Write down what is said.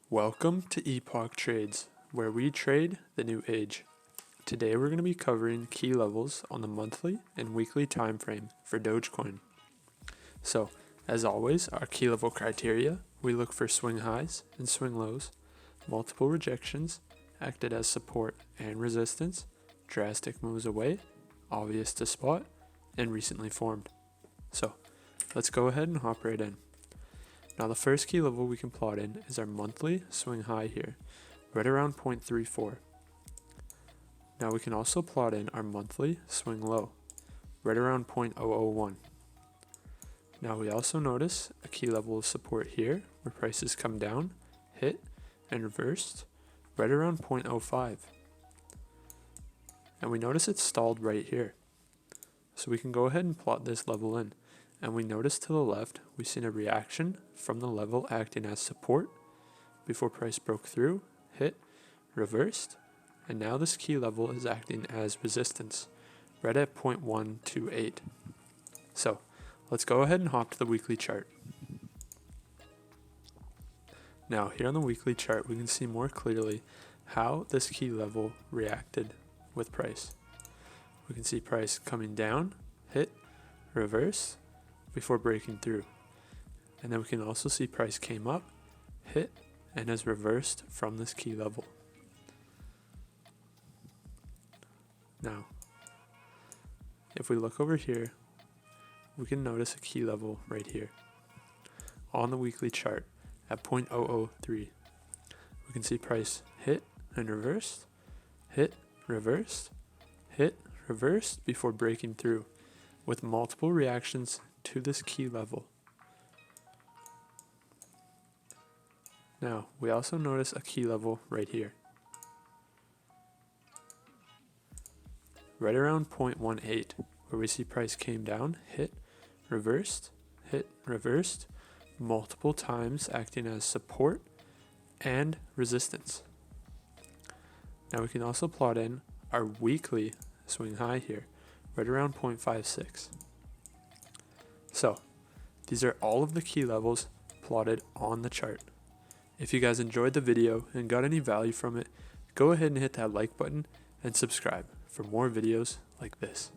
Welcome to Epoch Trades, where we trade the new age. Today we're going to be covering key levels on the monthly and weekly time frame for DogeCoin. So, as always, our key level criteria, we look for swing highs and swing lows, multiple rejections, acted as support and resistance, drastic moves away, obvious to spot, and recently formed. So, let's go ahead and hop right in. Now the first key level we can plot in is our monthly swing high here, right around 0.34. Now we can also plot in our monthly swing low, right around 0.001. Now we also notice a key level of support here, where prices come down, hit, and reversed, right around 0.05. And we notice it's stalled right here. So we can go ahead and plot this level in. And we notice to the left, we've seen a reaction from the level acting as support before price broke through, hit, reversed, and now this key level is acting as resistance, right at 0.128. So let's go ahead and hop to the weekly chart. Now here on the weekly chart, we can see more clearly how this key level reacted with price. We can see price coming down, hit, reverse, before breaking through. And then we can also see price came up, hit, and has reversed from this key level. Now, if we look over here, we can notice a key level right here on the weekly chart at 0.003. We can see price hit and reversed, hit, reversed, hit, reversed before breaking through with multiple reactions to this key level. Now, we also notice a key level right here, right around 0.18, where we see price came down, hit, reversed, multiple times acting as support and resistance. Now we can also plot in our weekly swing high here, right around 0.56. So, these are all of the key levels plotted on the chart. If you guys enjoyed the video and got any value from it, go ahead and hit that like button and subscribe for more videos like this.